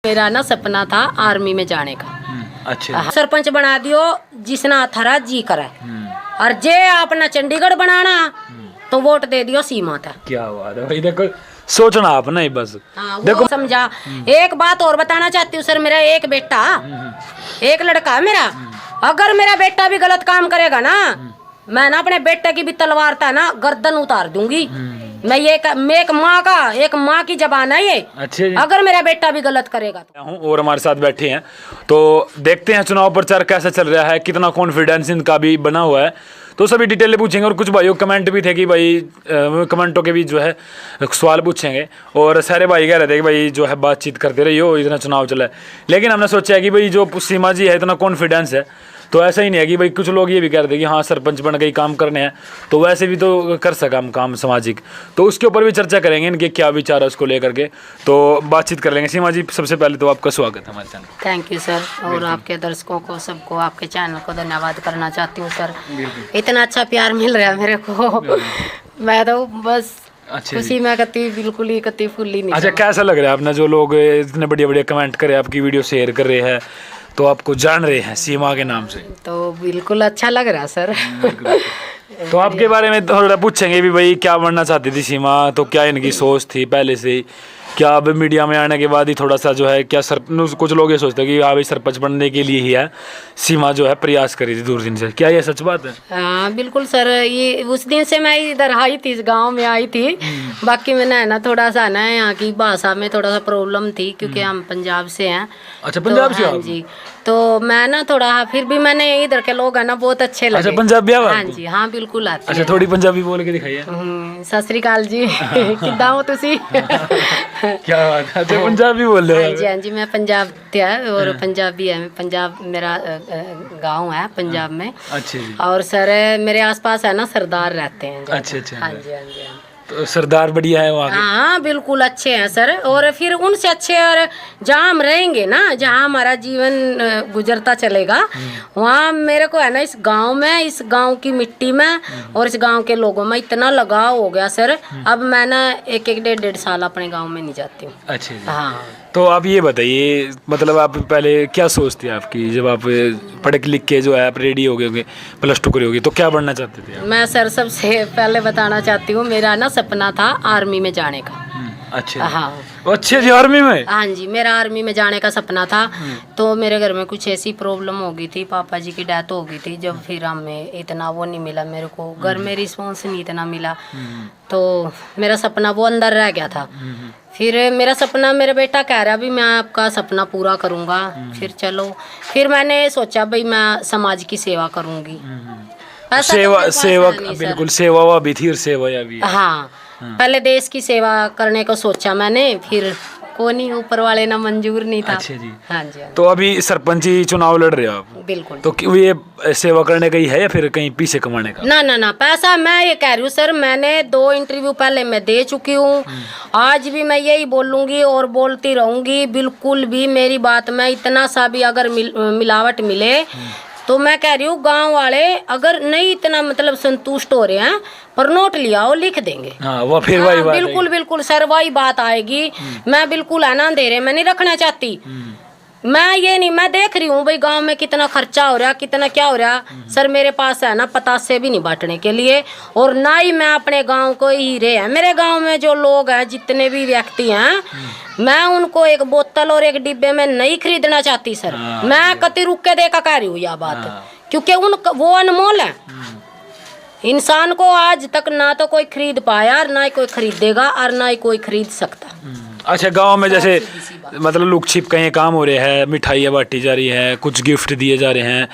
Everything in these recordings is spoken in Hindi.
मेरा ना सपना था आर्मी में जाने का। अच्छा। सरपंच बना दियो जिसना थारा जी करे, और जे आपने चंडीगढ़ बनाना तो वोट दे दियो सीमा तक। क्या बात है भाई, देखो सोचना आप नहीं बस। हाँ, देखो समझा। एक बात और बताना चाहती हूँ सर, मेरा एक बेटा एक लड़का है मेरा। अगर मेरा बेटा भी गलत काम करेगा ना, मैं ना अपने बेटे की भी तलवार था ना गर्दन उतार दूंगी। मैं एक माँ की जबान है ये। अच्छे। अगर मेरा बेटा भी गलत करेगा तो। और हमारे साथ बैठे हैं, तो देखते हैं चुनाव प्रचार कैसा चल रहा है, कितना कॉन्फिडेंस इनका भी बना हुआ है, तो सभी डिटेल पूछेंगे। और कुछ भाइयों कमेंट भी थे कि भाई कमेंटों के भी जो है सवाल पूछेंगे, और सारे भाई कह रहे थे कि भाई जो है बातचीत करते रहिए हो, इतना चुनाव चला है। लेकिन हमने सोचा है कि भाई जो सीमा जी है इतना कॉन्फिडेंस है, तो ऐसा ही नहीं है कि भाई कुछ लोग ये भी कह रहे थे कि हाँ सरपंच बन गई काम करने हैं, तो वैसे भी तो कर सका हम काम सामाजिक, तो उसके ऊपर भी चर्चा करेंगे, इनके क्या विचार है उसको लेकर के, तो बातचीत कर लेंगे। सीमा जी सबसे पहले तो आपका स्वागत है हमारे चैनल। थैंक यू सर, और आपके दर्शकों को सबको आपके चैनल को धन्यवाद करना चाहती हूँ सर। इतना अच्छा प्यार मिल रहा है मेरे को, मैं तो बस खुशी में कति फुल्ली नहीं। अच्छा, कैसा लग रहा है अपना, जो लोग इतने बढ़िया बढ़िया कमेंट करे, आपकी वीडियो शेयर कर रहे हैं, तो आपको जान रहे हैं सीमा के नाम से, तो बिल्कुल अच्छा लग रहा है सर। तो आपके बारे में थोड़ा पूछेंगे भी भाई क्या बनना चाहती थी सीमा, तो क्या इनकी सोच थी पहले से ही, क्या अब मीडिया में आने के बाद ही थोड़ा सा जो है क्या कुछ लोग ये सोचते हैं कि हाँ भाई सरपंच बनने के लिए ही है सीमा जो है प्रयास करी थी दूर दिन से, क्या ये सच बात है? हाँ बिल्कुल सर, ये उस दिन से मैं इधर आई थी, इस गांव में आई थी। बाकी मैंने ना थोड़ा सा ना यहाँ की भाषा में थोड़ा सा प्रॉब्लम थी, क्योंकि हम पंजाब से हैं। अच्छा, पंजाब से? हाँ जी, तो मैं ना थोड़ा, फिर भी मैंने इधर के लोग है ना बहुत अच्छे लगे। अच्छा, पंजाबी आवाज? हाँ जी, हाँ बिल्कुल आती है। अच्छा, थोड़ी पंजाबी बोल के दिखाइए। सत श्री अकाल जी। किद्दां हो तुसी? क्या बात है, अच्छा पंजाबी बोल रहे हो? हाँ जी, हाँ जी, मैं पंजाब से है और पंजाबी है। पंजाब मेरा गांव है पंजाब में। अच्छा जी। और सर मेरे आसपास है ना सरदार रहते हैं। अच्छा अच्छा। हाँ जी, हाँ जी, हाँ। तो सरदार बढ़िया है वहाँ के? हाँ बिल्कुल अच्छे हैं सर, और फिर उनसे अच्छे, और जहाँ हम रहेंगे ना, जहाँ हमारा जीवन गुजरता चलेगा, वहाँ मेरे को है ना इस गांव में, इस गांव की मिट्टी में और इस गांव के लोगों में इतना लगाव हो गया सर। अब मैं ना एक डेढ़ साल अपने गांव में नहीं जाती हूँ। अच्छा जी। हाँ, तो आप ये बताइए, मतलब आप पहले क्या सोचती आपकी, जब आप पढ़ लिख के जो है आप रेडी हो गए होंगे, +2 करी होगी, तो क्या बनना चाहते थे आप? मैं सर सबसे पहले बताना चाहती हूँ, मेरा ना सपना था आर्मी में जाने का। अच्छा। हाँ अच्छे जी, आर्मी में? हाँ जी, मेरा आर्मी में जाने का सपना था। तो मेरे घर में कुछ ऐसी प्रॉब्लम हो गई थी, पापा जी की डेथ हो गई थी जब, फिर हमें इतना वो नहीं मिला, मेरे को घर में रिस्पॉन्स नहीं इतना मिला, तो मेरा सपना वो अंदर रह गया था। फिर मेरा सपना, मेरा बेटा कह रहा भी मैं आपका सपना पूरा करूँगा। फिर चलो, फिर मैंने सोचा भाई मैं समाज की सेवा करूँगी। सेवा बिल्कुल, सेवा भी थी और सेवा भी। हाँ, पहले देश की सेवा करने को सोचा मैंने, फिर को नहीं, ऊपर वाले ना मंजूर नहीं था। अच्छा जी। हाँ जी, हाँ। तो अभी सरपंची चुनाव लड़ रहे हो आप? बिल्कुल। तो ये सेवा करने का ही है या फिर कहीं पीछे कमाने का? ना ना ना, पैसा मैं ये कह रही हूँ सर, मैंने 2 इंटरव्यू पहले मैं दे चुकी हूँ। आज भी मैं यही बोलूँगी और बोलती रहूँगी, बिल्कुल भी मेरी बात में इतना सा भी अगर मिलावट मिले, तो मैं कह रही हूँ गांव वाले अगर नहीं इतना मतलब संतुष्ट हो रहे हैं, पर नोट लिया और लिख देंगे। हाँ, वो फिर वही बात बिल्कुल बिल्कुल सर, वही बात आएगी। मैं बिल्कुल है ना अंधेरे में नहीं रखना चाहती। मैं ये नहीं, मैं देख रही हूँ भाई गांव में कितना खर्चा हो रहा, कितना क्या हो रहा सर। मेरे पास है ना पतासे भी नहीं बांटने के लिए, और ना ही मैं अपने गांव को हीरे हैं। मेरे गांव में जो लोग हैं, जितने भी व्यक्ति हैं, मैं उनको एक बोतल और एक डिब्बे में नहीं खरीदना चाहती सर। मैं कति रुक के देखा कह रही हूँ यह बात, क्योंकि वो अनमोल है। इंसान को आज तक ना तो कोई खरीद पाया, ना ही कोई खरीदेगा, और ना ही कोई खरीद सकता। अच्छा, गांव में जैसे मतलब लुक छिप कहीं काम हो रहे हैं, मिठाइयाँ बांटी जा रही हैं, कुछ गिफ्ट दिए जा रहे हैं,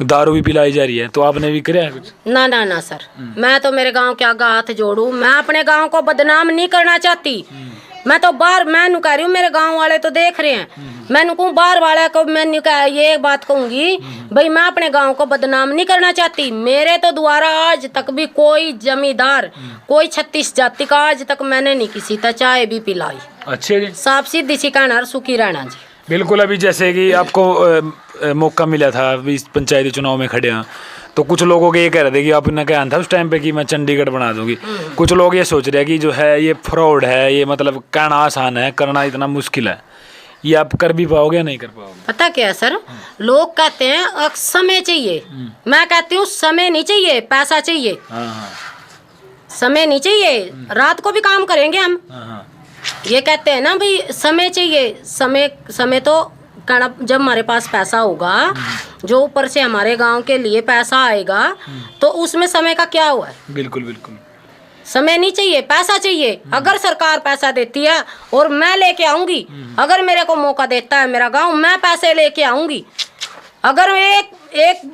दारू भी पिलाई जा रही है, तो आपने भी किया है कुछ? ना ना ना सर, मैं तो मेरे गांव के आगे हाथ जोड़ू, मैं अपने गांव को बदनाम नहीं करना चाहती। मैं तो बाहर, मैं कह रही हूँ, मेरे गांव वाले तो देख रहे हैं, मैं कहूँ बाहर वाले को मैं ये बात कहूँगी भाई, मैं अपने गांव को बदनाम नहीं करना चाहती। मेरे तो द्वारा आज तक भी कोई जमींदार, कोई 36 जाति का आज तक मैंने नहीं किसी तक चाय भी पिलाई। अच्छे जी, साफ सीधी सी कहना, सुखी रहना जी। बिल्कुल। अभी जैसे कि आपको मौका मिला था, अभी पंचायती चुनाव में खड़े हैं, तो कुछ लोगों के ये कह रहे थे कि आपने कहा था उस टाइम पे कि मैं चंडीगढ़ बना दूंगी। कुछ लोग ये सोच रहे हैं कि जो है ये फ्रॉड है, ये मतलब कहना आसान है, करना इतना मुश्किल है। ये आप कर भी पाओगे या नहीं कर पाओगे? पता क्या है सर, लोग कहते हैं समय चाहिए, मैं कहती हूँ समय नहीं चाहिए, पैसा चाहिए। हाँ हाँ समय नहीं चाहिए, रात को भी काम करेंगे हम। हाँ हाँ। ये कहते हैं ना भाई समय चाहिए, समय तो कहना जब हमारे पास पैसा होगा, जो ऊपर से हमारे गांव के लिए पैसा आएगा, तो उसमें समय का क्या हुआ है? बिल्कुल बिल्कुल। समय नहीं चाहिए, पैसा चाहिए। अगर सरकार पैसा देती है और मैं लेके आऊंगी, अगर मेरे को मौका देता है मेरा गांव, मैं पैसे लेके आऊंगी। अगर एक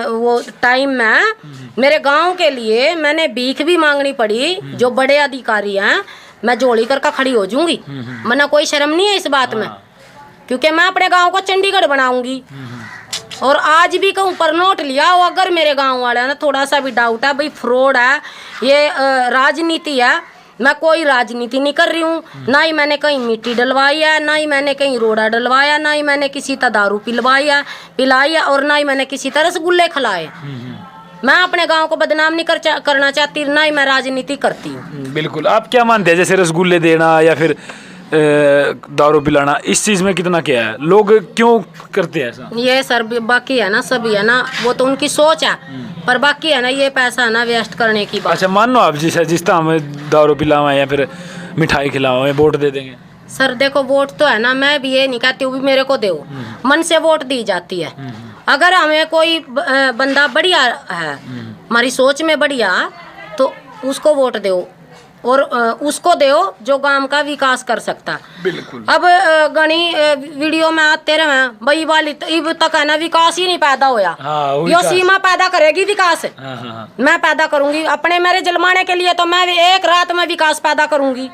वो टाइम में मेरे गांव के लिए मैंने भीख भी मांगनी पड़ी, जो बड़े अधिकारी हैं, मैं जोड़ी करके खड़ी हो जाऊंगी, मना कोई शर्म नहीं है इस बात में, क्योंकि मैं अपने गांव को चंडीगढ़ बनाऊंगी। और आज भी कहूँ पर नोट लिया हो, अगर मेरे गांव वाले ना थोड़ा सा भी डाउट है भाई फ्रॉड है, ये राजनीति है, मैं कोई राजनीति नहीं कर रही हूँ, ना ही मैंने कहीं मिट्टी डलवाई है, ना ही मैंने कहीं रोड़ा डलवाया, ना ही मैंने किसी तरह दारू पिलाई है, और ना ही मैंने किसी तरह रसगुल्ले खिलाए। मैं अपने गांव को बदनाम नहीं करना चाहती, ना ही मैं राजनीति करती हूँ। बिल्कुल। आप क्या मानते हैं, जैसे रसगुल्ले देना या फिर दारू पिलाना, इस चीज में कितना क्या है, लोग क्यों करते हैं ऐसा? ये सर बाकी है ना, सभी है ना, वो तो उनकी सोच है, पर बाकी है ना ये पैसा है ना वेस्ट करने की बात। अच्छा मान लो आप जिस तरह हमें दारू पिलावा या फिर मिठाई खिलावा, वोट दे देंगे? सर देखो वोट तो है ना, मैं भी ये नहीं कहती हूँ भी मेरे को दो, मन से वोट दी जाती है। अगर हमें कोई बंदा बढ़िया है, हमारी सोच में बढ़िया, तो उसको वोट दो, और उसको दो जो गांव का विकास कर सकता। बिल्कुल। अब गणी वीडियो में आते रहे भाई वाली अब तक है ना विकास ही नहीं पैदा होया। हाँ, यो सीमा पैदा करेगी विकास। हाँ, हाँ, मैं पैदा करूंगी अपने मेरे जलमाने के लिए, तो मैं एक रात में विकास पैदा करूंगी।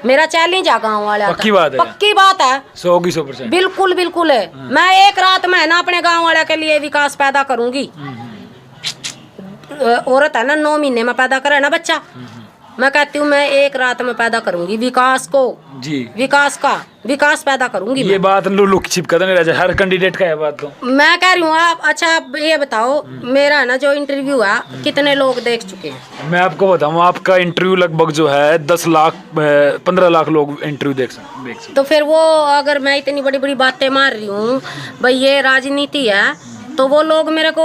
मेरा चैलेंज है गाँव वाले, पक्की बात है, पक्की बात है, 100% बिल्कुल बिल्कुल है। मैं एक रात में है ना अपने गाँव वाले के लिए विकास पैदा करूंगी। औरत है ना 9 महीने में पैदा करे ना बच्चा, मैं कहती हूँ मैं एक रात में पैदा करूंगी विकास को जी, विकास पैदा करूंगी। ये बात लुक छिपका तो नहीं रह, हर कैंडिडेट का है बात। तो मैं कह रही हूँ आप अच्छा आप ये बताओ, मेरा ना जो इंटरव्यू है कितने लोग देख चुके हैं? मैं आपको बताऊँ, आपका इंटरव्यू लगभग जो है 10 लाख 15 लाख लोग इंटरव्यू देख सकते। तो फिर वो अगर मैं इतनी बड़ी बड़ी बातें मार रही हूँ भाई ये राजनीति है, तो वो लोग मेरे को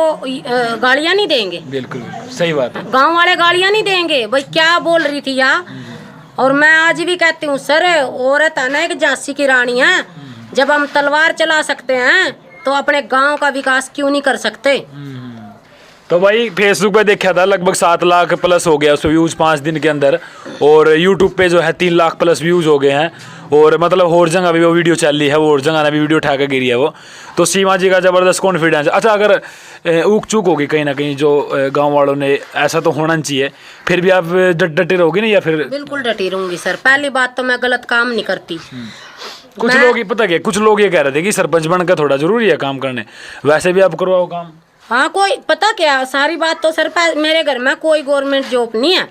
गालियाँ नहीं देंगे? बिल्कुल सही बात है, गांव वाले गालियाँ नहीं देंगे भाई क्या बोल रही थी यार। और मैं आज भी कहती हूँ सर, औरत है ना एक झांसी की रानी है, जब हम तलवार चला सकते हैं तो अपने गांव का विकास क्यों नहीं कर सकते? तो भाई फेसबुक पे देखा था लगभग 7 लाख प्लस हो गया उस व्यूज 5 दिन के अंदर, और यूट्यूब पे जो है 3 लाख प्लस व्यूज हो गए हैं, और मतलब और जगह भी वो वीडियो चल रही है, वो और जगह ने भी वीडियो उठा के गिरी है वो। तो सीमा जी का ज़बरदस्त कॉन्फिडेंस। अच्छा अगर ऊक चूक होगी कहीं ना कहीं जो गांव वालों ने, ऐसा तो होना चाहिए, फिर भी आप डटे रहोगे ना या फिर? बिल्कुल डटी रहूंगी सर। पहली बात तो मैं गलत काम नहीं करती। कुछ लोग ये पता क्या, कुछ लोग ये कह रहे थे कि सरपंच बनकर थोड़ा जरूरी है काम करने, वैसे भी आप करवाओ काम। हाँ कोई पता क्या, सारी बात तो सर मेरे घर में कोई गवर्नमेंट जॉब नहीं है।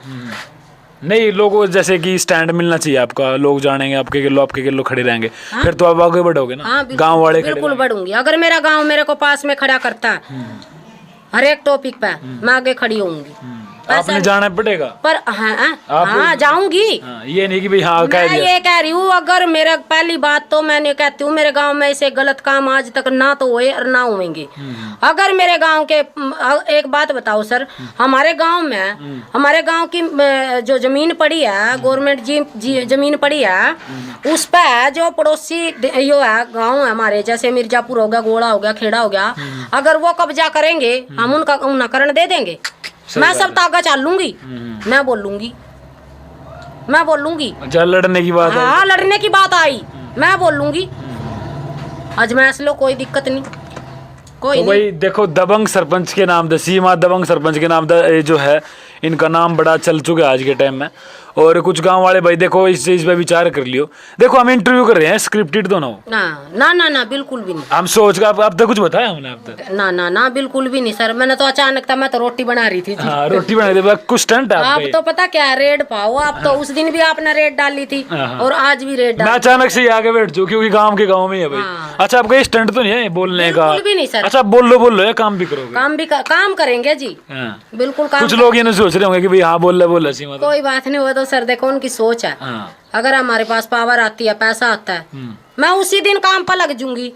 नहीं, लोगों जैसे कि स्टैंड मिलना चाहिए आपका, लोग जानेंगे आपके किलो खड़े रहेंगे। हाँ? फिर तो आप आगे बढ़ोगे ना। हाँ, गांव वाले बिल्कुल बढ़ूंगी। अगर मेरा गांव मेरे को पास में खड़ा करता है हर एक टॉपिक पे, मैं आगे खड़ी होंगी। आपने जाना पड़ेगा पर हाँ जाऊंगी। हाँ, ये नहीं कि भाई हाँ कह मैं ये कह रही हूँ, अगर मेरा पहली बात तो मैंने कहती हूँ मेरे गांव में ऐसे गलत काम आज तक ना तो हुए और ना होंगे। अगर मेरे गांव के एक बात बताओ सर, हमारे गांव की जो जमीन पड़ी है, गवर्नमेंट जमीन पड़ी है, उस पर जो पड़ोसी यो है गाँव है हमारे, जैसे मिर्जापुर हो गया, गोड़ा हो गया, खेड़ा हो गया, अगर वो कब्जा करेंगे हम उनका उन्नकरण दे देंगे। मैं सब तागा चाल लूंगी, मैं बोलूंगी। अच्छा लड़ने की बात? हाँ लड़ने की बात आई, मैं बोलूंगी। अजमैस लो, कोई दिक्कत नहीं, कोई तो भाई देखो दबंग सरपंच के नाम, सीमा दबंग सरपंच के नाम जो है, इनका नाम बड़ा चल चुका है आज के टाइम में। और कुछ गांव वाले भाई देखो इस चीज पे विचार कर लियो। देखो हम इंटरव्यू कर रहे हैं, स्क्रिप्टेड तो ना हो। ना बिल्कुल भी नहीं। हम सोच कर अब तक कुछ बताया हमने अब तक? ना बिल्कुल भी नहीं सर। मैंने तो अचानक था, मैं तो रोटी बना रही थी। हाँ रोटी बना रही थी, कुछ स्टंट है आप तो पता क्या रेड पाओ आप तो उस दिन भी आपने रेड डाली थी और आज भी रेड मैं अचानक से आगे बैठ चुकी क्योंकि गाँव में है भाई। अच्छा आपका ये स्टंट तो नहीं है बोलने का? भी नहीं सर। अच्छा बोलो या काम भी करोगे? काम करेंगे जी, बिल्कुल। कुछ लोग ये नहीं सोच रहे होंगे कि भाई हाँ बोल सीमा तो। कोई बात नहीं, वो तो सर देखो उनकी सोच है। हाँ। अगर हमारे पास पावर आती है, पैसा आता है, मैं उसी दिन काम पर लग जूंगी।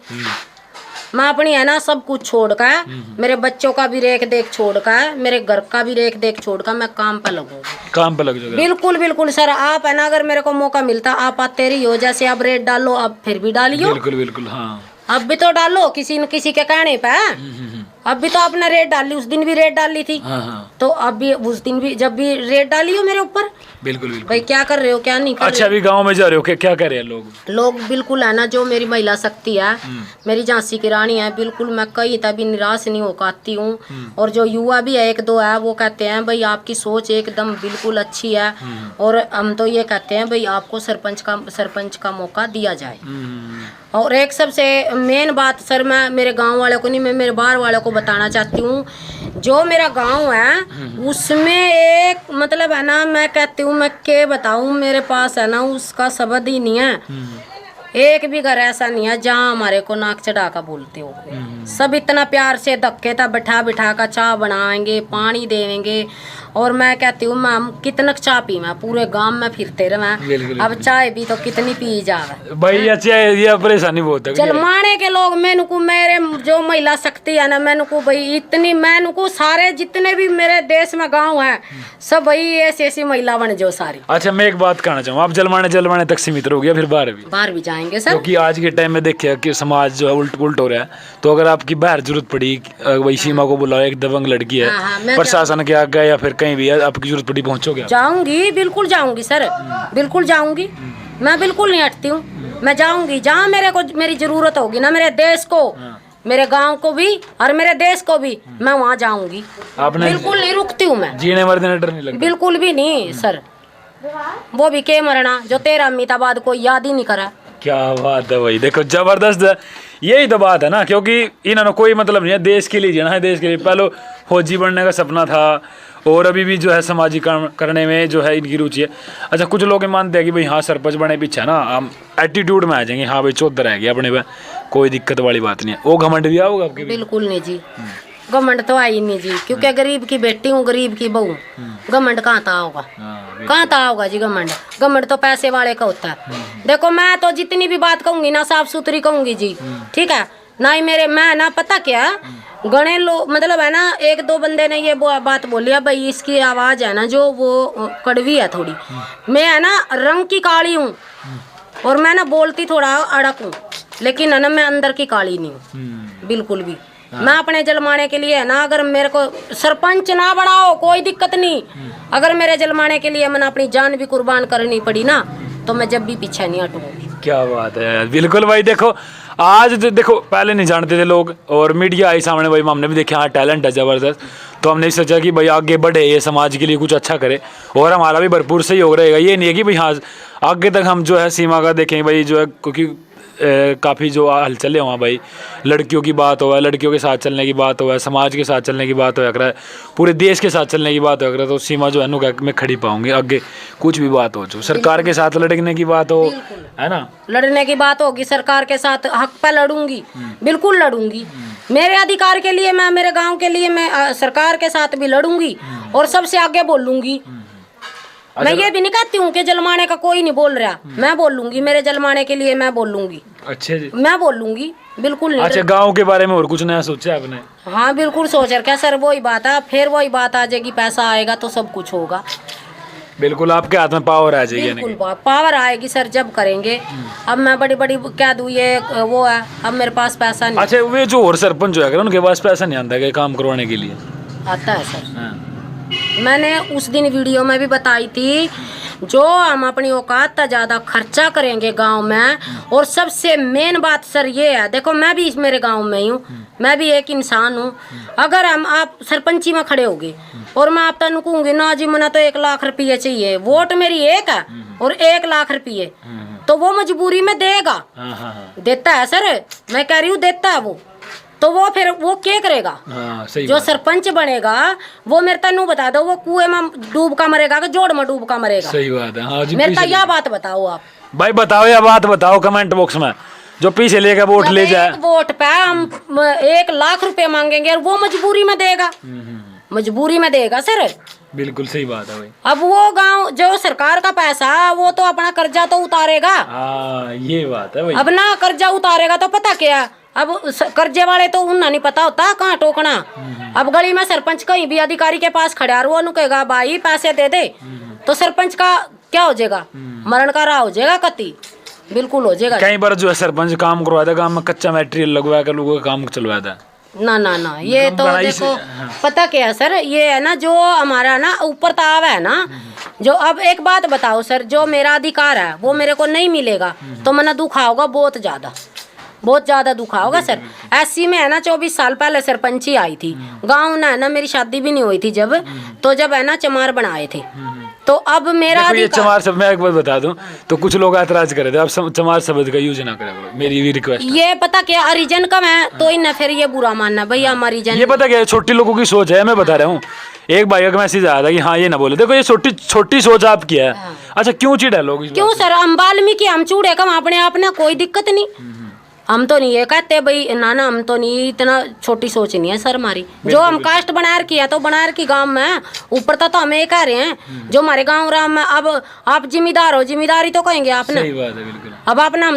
मैं अपनी है ना सब कुछ छोड़ कर, मेरे बच्चों का भी रेख देख छोड़ कर, मेरे घर का भी रेख देख छोड़ कर मैं काम पर लगूंगी। काम पे लग जाएगा। बिल्कुल बिल्कुल सर। आप है ना, अगर मेरे को मौका मिलता, आप आते रही हो, जैसे आप रेट डालो, अब फिर भी डालियो। बिल्कुल बिल्कुल हाँ। अब भी तो डालो, किसी न किसी के कहने पे। अब भी तो आपने रेट डाली, उस दिन भी रेट डाली थी। हाँ हाँ। तो अब भी उस दिन भी जब भी रेट डाली हो मेरे ऊपर, बिल्कुल बिल्कुल। भाई क्या कर रहे हो, क्या नहीं कर अच्छा, अभी गांव में जा रहे हो, क्या कर रहे हैं लोग? लोग बिल्कुल है ना, जो मेरी महिला शक्ति है, मेरी झांसी की रानी है, बिल्कुल मैं कहीं तभी निराश नहीं हो पाती हूँ। और जो युवा भी है, एक दो है, वो कहते हैं भाई आपकी सोच एकदम बिल्कुल अच्छी है। और हम तो ये कहते हैं भाई आपको सरपंच का मौका दिया जाए। और एक सबसे मेन बात सर, मैं मेरे गांव वाले को नहीं, मैं मेरे बाहर वाले को बताना चाहती हूँ। जो मेरा गांव है उसमें एक मतलब है ना, मैं कहती हूँ, मैं क्या बताऊँ, मेरे पास है ना उसका शब्द ही नहीं है। एक भी घर ऐसा नहीं है जहाँ हमारे को नाक चढ़ा कर बोलते हो। सब इतना प्यार से धक्के तक बिठा बिठा कर चाय बनाएंगे, पानी देंगे। और मैं कहती हूँ मैम कितना चाय पी, मैं पूरे गांव में फिरते रहे। अब चाय भी तो कितनी पी जावे भाई। अच्छा, ये परेशानी बहुत है। जलमाने के लोग मैंने को, मेरे जो महिला शक्ति है ना, मैंने को भाई इतनी, मैंने को सारे जितने भी मेरे देश में गांव है, सब भाई ऐसी ऐसी महिला बन जो सारी। अच्छा, मैं एक बात कहना चाहूँ, आप जलमाने तक सीमित हो गया, फिर बाहर भी जाएंगे सर। क्योंकि आज के टाइम में देखिए कि समाज जो है उल्ट हो रहा है। तो अगर आपकी बाहर जरूरत पड़ी, वही सीमा को बुलाओ, एक दबंग लड़की है, प्रशासन के आगे या फिर कहीं भी आपकी जरूरत पड़ी, पहुंचोगे? जाऊंगी, बिल्कुल जाऊंगी सर, बिल्कुल जाऊंगी। मैं बिल्कुल नहीं हटती हूँ, मैं जाऊंगी जहाँ मेरी जरूरत होगी ना, मेरे देश को, मेरे गांव को भी और मेरे देश को भी, मैं वहाँ जाऊंगी। बिल्कुल नहीं रुकती हूँ मैं, जीने मरने डर नहीं लगता? बिल्कुल भी नहीं सर। वो भी के मरना जो तेरा अमिताबाद को याद ही नहीं करा। क्या बात है भाई, देखो जबरदस्त है। यही तो बात है ना, क्योंकि इन्होंने कोई मतलब नहीं है, देश के लिए जीना है, देश के लिए। पहले फौजी बनने का सपना था और अभी भी जो है सामाजिक काम करने में जो है इनकी रुचि है। अच्छा, कुछ लोग मानते हैं कि भाई हाँ सरपंच बने पीछे ना हम एटीट्यूड में आ जाएंगे, हाँ भाई चौधर रह गया अपने पे, कोई दिक्कत वाली बात नहीं है। वो घमंड भी आओगे आपके? बिल्कुल नहीं जी, घमंड तो आई नहीं जी, क्योंकि गरीब की बेटी हूँ, गरीब की बहू। घमंड कहाँ था होगा, कहाँ था होगा जी घमंड तो पैसे वाले का होता है। देखो मैं तो जितनी भी बात कहूंगी ना, साफ सुथरी कहूंगी जी, ठीक है ना ही मेरे, मैं ना पता क्या गणे लोग मतलब है ना, एक दो बंदे ने ये बात बोली है भाई इसकी आवाज है ना जो वो कड़वी है थोड़ी। मैं है ना रंग की काली हूँ और मैं ना बोलती थोड़ा अड़क हूँ, लेकिन है ना मैं अंदर की काली नहीं हूँ बिल्कुल भी। मैं अपने जलमाने के लिए है ना, अगर मेरे को सरपंच ना बनाओ कोई दिक्कत नहीं, अगर मेरे जलमाने के लिए मैंने अपनी जान भी कुर्बान करनी पड़ी ना, तो मैं जब भी पीछे नहीं हटूंगी। क्या बात है, बिल्कुल भाई। देखो आज देखो पहले नहीं जानते थे लोग, और मीडिया आई सामने भाई, हमने भी देखा हाँ टैलेंट है ज़बरदस्त, तो हमने सोचा कि भाई आगे बढ़े, ये समाज के लिए कुछ अच्छा करे और हमारा भी भरपूर सहयोग रहेगा। ये नहीं है कि भाई हाँ आगे तक हम जो है सीमा का देखेंगे भाई, जो है क्योंकि काफ़ी जो हलचल है वहाँ भाई, लड़कियों की बात हो, लड़कियों के साथ चलने की बात हो, समाज के साथ चलने की बात हो, पूरे देश के साथ चलने की बात हो, तो सीमा जो है नु मैं खड़ी पाऊंगी आगे, कुछ भी बात हो, जो सरकार के साथ लड़ने की बात हो, है ना, लड़ने की बात होगी, सरकार के साथ हक पे लड़ूंगी, बिल्कुल लड़ूंगी। मेरे अधिकार के लिए, मैं मेरे गाँव के लिए मैं सरकार के साथ भी लड़ूंगी और सबसे आगे बोलूंगी। मैं ये भी नहीं कहती हूँ कि जलमाने का कोई नहीं बोल रहा, मैं बोलूंगी, मेरे जलमाने के लिए मैं बोलूंगी। अच्छा जी, मैं बोलूंगी बिल्कुल नहीं। अच्छा, गांव के बारे में और कुछ नया सोचा आपने? हाँ बिल्कुल सोच रखा सर, वही बात है, फिर वही बात आ जाएगी, पैसा आएगा तो सब कुछ होगा। बिल्कुल आपके हाथ में पावर आ जाएगी। बिल्कुल पावर आएगी सर जब करेंगे। अब मैं बड़ी बड़ी क्या दूँ, ये वो है, अब मेरे पास पैसा नहीं। अच्छा, वे जो और सरपंच है उनके पास पैसा नहीं आता है काम करवाने के लिए? आता है सर, मैंने उस दिन वीडियो में भी बताई थी, जो हम अपनी औकात का ज़्यादा खर्चा करेंगे गांव में। और सबसे मेन बात सर ये है, देखो मैं भी मेरे गांव में ही हूँ, मैं भी एक इंसान हूँ। अगर आप सरपंची में खड़े होगे और मैं आप तक कहूँगी ना जी मना तो 1 लाख रुपये चाहिए, वोट मेरी एक है और 1 लाख रुपये, तो वो मजबूरी में देगा, देता है सर, मैं कह रही हूँ देता है वो, तो वो फिर वो क्या करेगा? सही जो सरपंच बनेगा वो मेरे तनु बता दो, वो कुएं में डूब का मरेगा कि जोड़ में डूब का मरेगा? सही बात है। हाँ जी, मेरे यह बात बताओ आप भाई, बताओ या बात बताओ कमेंट बॉक्स में, जो पीछे लेकर वोट ले जाए। वोट पे हम 1 लाख रुपए मांगेंगे और वो मजबूरी में देगा, मजबूरी में देगा सर, बिल्कुल सही बात है भाई। अब वो गांव जो सरकार का पैसा वो तो अपना कर्जा तो उतारेगा। हाँ ये बात है भाई। अब ना कर्जा उतारेगा तो पता क्या, अब कर्जे वाले तो उन्हें नहीं पता होता कहाँ टोकना। अब गली में सरपंच कहीं भी अधिकारी के पास खड़ा वो नु कहेगा भाई पैसे दे दे, तो सरपंच का क्या हो जाएगा, मरण का राह हो जाएगा कति, बिल्कुल हो जाएगा। कई बार जो है सरपंच काम करवाता है, गाँव में कच्चा मटेरियल लगवा कर लोगों का काम चलवाता है। ना ना ना, ये तो बड़ा देखो हाँ। पता क्या है सर, ये है ना जो हमारा ना ऊपर ताव है ना, जो अब एक बात बताओ सर, जो मेरा अधिकार है वो मेरे को नहीं मिलेगा तो मैंने दुखा होगा बहुत ज्यादा दुखा होगा सर। ऐसी में है ना 24 साल पहले सरपंची आई थी गांव ना, है ना मेरी शादी भी नहीं हुई थी जब, तो जब है ना चमार बनाए थे, तो अब मेरा ये चमार शब्द मैं एक बार बता दूं तो कुछ लोग ऐतराज कर रहे थे, आप चमार शब्द का यूज ना करें, मेरी भी रिक्वेस्ट। ये पता क्या अरिजन कम है तो इन्हें फिर ये बुरा मानना भैया हम अरिजन। ये पता क्या है, छोटी लोगों की सोच है, मैं बता रहा हूँ। एक भाई का मैसेज आया था कि हाँ ये ना बोले, देखो ये छोटी सोच आपकी है। अच्छा क्यों चिढ़ा लोग? क्यों सर, हम वाल्मीकि हम चूड़े कम अपने आप ने, कोई दिक्कत नहीं, हम तो नहीं ये कहते भाई ना ना, हम तो नहीं, इतना छोटी सोच नहीं है सर हमारी। जो हम कास्ट बना रखी है तो बना रखी गांव में, ऊपर तो हम ये कह रहे हैं जो हमारे गांव राम में। अब आप जिम्मेदार हो, जिम्मेदारी तो कहेंगे आपने। सही बात है बिल्कुल। अब आपने हम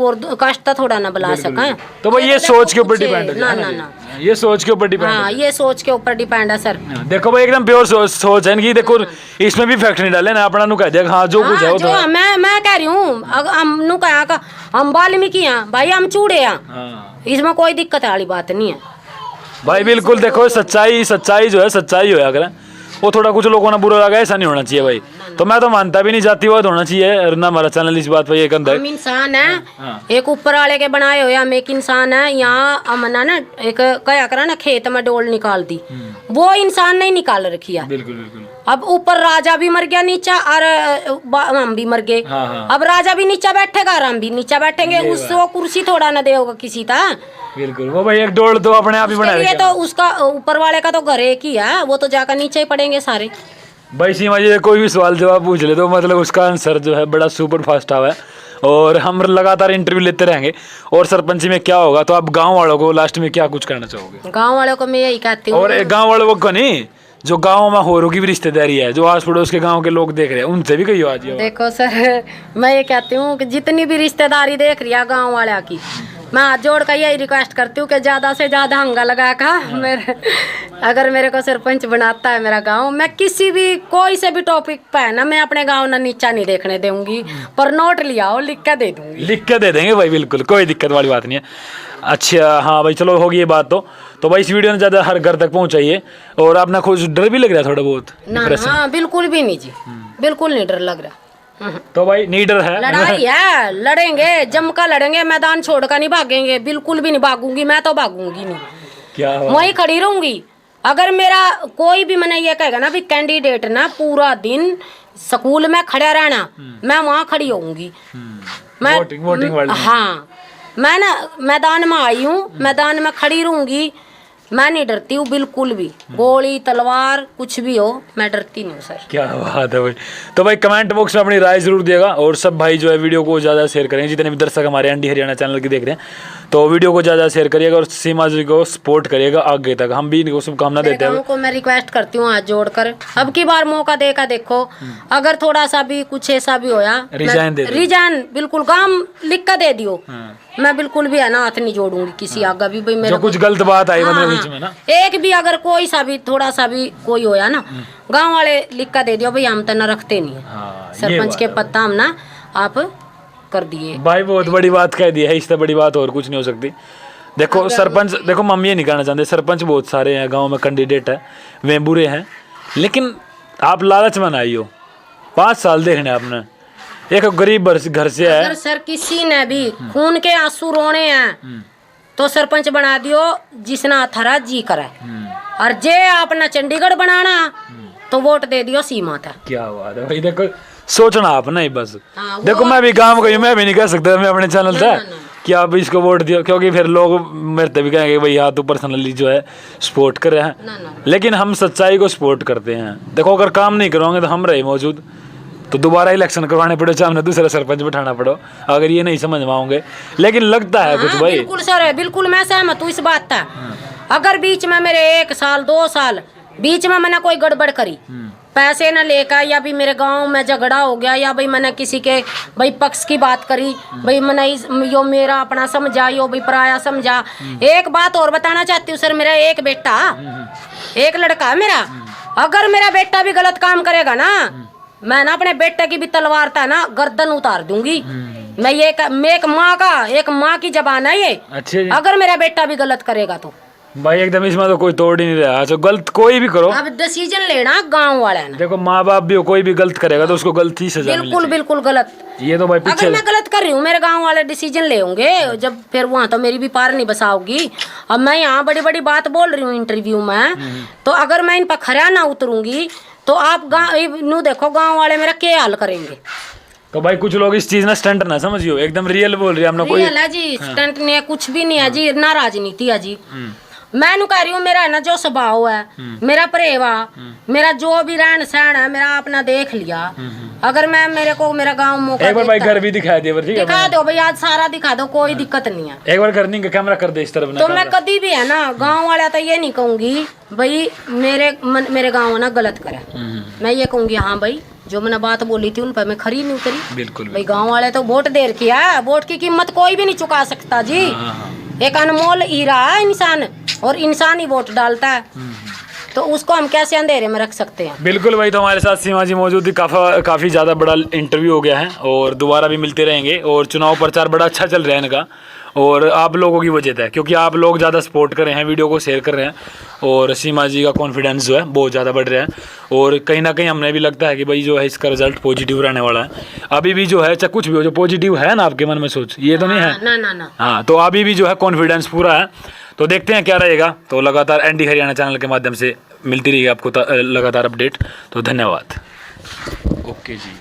और कास्ट तो थोड़ा ना बुला सके, तो भाई ये सोच के ऊपर डिपेंड है ना ना ना, ये सोच के ऊपर डिपेंड है। हाँ ये सोच के ऊपर डिपेंड है सर। देखो भाई एकदम प्योर सोच है कि देखो इसमें भी फैक्ट नहीं डाले ना, अपना नु कह दिया हाँ जो कुछ है वो तो मैं कह रही हूँ हम नु कहा हम वाल्मीकि हैं भाई, हम चूड़े हैं, इसमें कोई दिक्कत वाली बात नहीं है भाई। बिल्कुल देखो सच्चाई जो है सच्चाई होया करे, वो थोड़ा कुछ लोगों ने बुरा लगा ऐसा नहीं होना चाहिए भाई। तो मैं तो मानता भी नहीं, जातिवाद होना चाहिए, और ना हमारा चैनल इस बात पर ये कहता है। हम इंसान है, एक ऊपर वाले के बनाए हुए हम एक इंसान है। यहाँ हमने ना एक क्या करा ना, खेत में डोल निकाल दी, वो इंसान नहीं निकाल रखी है। बिल्कुल बिल्कुल। अब ऊपर राजा भी मर गया नीचा और हम भी मर गए। अब राजा भी नीचा बैठेगा और हम भी नीचा बैठेंगे, उसको कुर्सी थोड़ा ना देगा किसी का। बिल्कुल वो भाई एक डोल तो अपने आप ही बना ये तो उसका ऊपर वाले का तो घर एक ही है, वो तो जाकर नीचे ही पड़ेंगे सारे। भाई सीमा जी कोई भी सवाल जवाब पूछ ले तो मतलब उसका आंसर जो है बड़ा सुपर फास्ट आवा है, और हम लगातार इंटरव्यू लेते रहेंगे। और सरपंच में क्या होगा, तो आप गांव वालों को लास्ट में क्या कुछ कहना चाहोगे? गांव वालों को मैं यही कहती हूँ, और गांव वालों को नहीं, जो गांव में होरों की भी रिश्तेदारी है, जो आस पड़ोस के गांव के लोग देख रहे हैं, उनसे भी कही आज देखो सर मैं ये कहती हूँ कि जितनी भी रिश्तेदारी देख रही है गाँव वाले की, मैं हाथ जोड़ कर यही रिक्वेस्ट करती हूँ कि ज़्यादा से ज़्यादा हंगा लगा कर मेरे, अगर मेरे को सरपंच बनाता है मेरा गांव, मैं किसी भी कोई से भी टॉपिक पे है ना, मैं अपने गांव ना नीचा नहीं देखने दूंगी, पर नोट लिया हो लिख के दे दूंगी। लिख के दे देंगे भाई, बिल्कुल कोई दिक्कत वाली बात नहीं है। अच्छा हाँ भाई चलो होगी ये बात तो भाई इस वीडियो ने ज़्यादा हर घर तक पहुँचाइए। और आपने खुद डर भी लग रहा है थोड़ा बहुत? ना हाँ बिल्कुल भी नहीं जी, बिल्कुल नहीं डर लग रहा। तो भाई नीडर है, लड़ाई है, लड़ेंगे, जमकर लड़ेंगे, मैदान छोड़कर नहीं भागेंगे, बिल्कुल भी नहीं भागूंगी, मैं तो भागूंगी नहीं, क्या वहीं खड़ी रहूंगी। अगर मेरा कोई भी मैंने ये कहेगा ना भी कैंडिडेट ना पूरा दिन स्कूल में खड़ा रहना, मैं वहाँ खड़ी होऊंगी। मैं वोटिंग हाँ मैं ना मैदान में आई हूँ, मैदान में खड़ी रहूंगी, मैं नहीं डरती हूँ बिल्कुल भी, गोली तलवार कुछ भी हो मैं डरती नहीं हूँ सर। क्या बात है भाई। तो भाई कमेंट बॉक्स में अपनी राय जरूर दिएगा, और सब भाई जो है वीडियो को ज़्यादा शेयर करेंगे, जितने भी दर्शक हमारे एनडी हरियाणा चैनल की देख रहे हैं तो वीडियो को ज़्यादा शेयर करिएगा, और सीमा जी को सपोर्ट करिएगा आगे तक, हम भी इनको शुभकामना देते हैं। को मैं रिक्वेस्ट करती हूँ हाथ जोड़कर, अब की बार मौका देकर देखो, अगर थोड़ा सा भी कुछ ऐसा भी होया रिजाइन बिल्कुल काम लिख कर दे दियो, मैं बिल्कुल भी है ना हाथ नहीं जोड़ूंगी किसी आगे भी भाई, मेरा कुछ गलत बात आई मतलब बीच में ना, एक भी अगर कोई सा भी थोड़ा सा भी कोई होया ना, गांव वाले लिख कर दे दियो भाई, हम तो ना रखते नहीं है सरपंच के पत्ता, हम ना आप कर दिए भाई, बहुत बड़ी बात कह दी है, इससे बड़ी बात और कुछ नहीं हो सकती। देखो सरपंच, देखो मम्मी ये नहीं कहना चाहते, सरपंच बहुत सारे हैं गांव में कैंडिडेट है, वे बुरे हैं, लेकिन आप लालच में आई हो, 5 साल देखने आपने, एक गरीब घर से है। अगर सर किसी ने भी खून के आंसू रोने हैं तो सरपंच बना दियो जिसना थारा जी करे, और जे आपने चंडीगढ़ बनाना तो वोट दे दियो सीमा था। क्या बात है भाई, देखो सोचना आप नहीं बस। देखो मैं भी गांव का, मैं भी नहीं कह सकता मैं अपने चैनल से कि आप इसको वोट दियो, क्योंकि फिर लोग मेरे से भी कहेंगे भाई हाँ तू पर्सनली जो है सपोर्ट कर रहे हैं, लेकिन हम सच्चाई को सपोर्ट करते हैं। देखो अगर काम नहीं करोगे तो हम रहे मौजूद, तो दोबारा इलेक्शन करवाने पड़े, चाहे दूसरा सरपंच बैठाना पड़ो, अगर ये नहीं समझ पाओगे, लेकिन लगता है कुछ भाई। बिल्कुल सर, बिल्कुल मैं सहमत हूँ इस बात का। अगर बीच में मेरे 1 साल 2 साल बीच में मैंने कोई गड़बड़ करी, पैसे न लेकर, या भी मेरे गांव में झगड़ा हो गया, या भाई मैंने किसी के भाई पक्ष की बात करी, भाई मैंने यो मेरा अपना समझा, यो भाई पराया समझा। एक बात और बताना चाहती हूँ सर, मेरा एक बेटा, एक लड़का है मेरा। अगर मेरा बेटा भी गलत काम करेगा ना, मैं ना अपने बेटे की भी तलवार था ना गर्दन उतार दूंगी। मैं एक माँ की जबान है ये। अच्छे जी। अगर मेरा बेटा भी गलत करेगा तो भाई एकदम इसमें तो कोई तोड़ ही नहीं रहा। अच्छा, गलत कोई भी करो, अब डिसीजन लेना गांव वाले ने। देखो माँ बाप भी हो, कोई भी गलत करेगा तो उसको गलती सजा मिलनी बिल्कुल चाहिए। बिल्कुल गलत। ये तो भाई अगर पीछे मैं गलत कर रही हूँ, मेरे गांव वाले डिसीजन ले होंगे जब, फिर वहां तो मेरी भी पार नहीं बसाओगी। अब मैं यहाँ बड़ी बड़ी बात बोल रही हूँ इंटरव्यू में, तो अगर मैं इन पर खरा ना उतरूंगी तो आप गाँव देखो गाँव वाले मेरा क्या हाल करेंगे। तो भाई कुछ लोग इस चीज ना स्टंट ना समझियो, एकदम रियल बोल रही है। हमने कोई रियल है जी, स्टंट नहीं है, कुछ भी नहीं है जी, ना राजनीति है जी। मैं नु कह रही हूँ, मेरा है ना जो स्वभाव है, मेरा प्रेवा, मेरा जो भी रहन सहन है, मेरा अपना देख लिया। अगर मैं मेरे को मेरा गांव मौका एक बार भाई देता है, घर भी दिखा दिया, ठीक है? दिखा दो भाई, आज सारा दिखा दो, कोई दिक्कत नहीं है। एक बार करनी का कैमरा कर दे इस तरफ ना तो मैं कैमरा। कभी भी है ना गांव वाला तो ये नहीं कहूंगी भाई मेरे गांव ना गलत करे। मैं ये कहूंगी हाँ भाई जो मैंने बात बोली थी उन पर मैं खरी नहीं उतरी। बिल्कुल भाई गांव वाले तो वोट देर किया है, वोट की कीमत कोई भी नहीं चुका सकता जी। एक अनमोल हीरा है इंसान, और इंसान ही वोट डालता है, तो उसको हम कैसे अंधेरे में रख सकते हैं। बिल्कुल भाई, तो हमारे साथ सीमा जी मौजूद थी। काफ़ी ज़्यादा बड़ा इंटरव्यू हो गया है और दोबारा भी मिलते रहेंगे। और चुनाव प्रचार बड़ा अच्छा चल रहा है इनका, और आप लोगों की वजह है, क्योंकि आप लोग ज़्यादा सपोर्ट कर रहे हैं, वीडियो को शेयर कर रहे हैं, और सीमा जी का कॉन्फिडेंस जो है बहुत ज़्यादा बढ़ रहा है। और कहीं ना कहीं हमें भी लगता है कि भाई जो है इसका रिजल्ट पॉजिटिव रहने वाला है। अभी भी जो है चाहे कुछ भी हो, जो पॉजिटिव है ना आपके मन में सोच, ये तो नहीं है ना ना ना। हाँ, तो अभी भी जो है कॉन्फिडेंस पूरा है। तो देखते हैं क्या रहेगा। तो लगातार एनडी हरियाणा चैनल के माध्यम से मिलती रहेगी आपको लगातार अपडेट। तो धन्यवाद। ओके जी।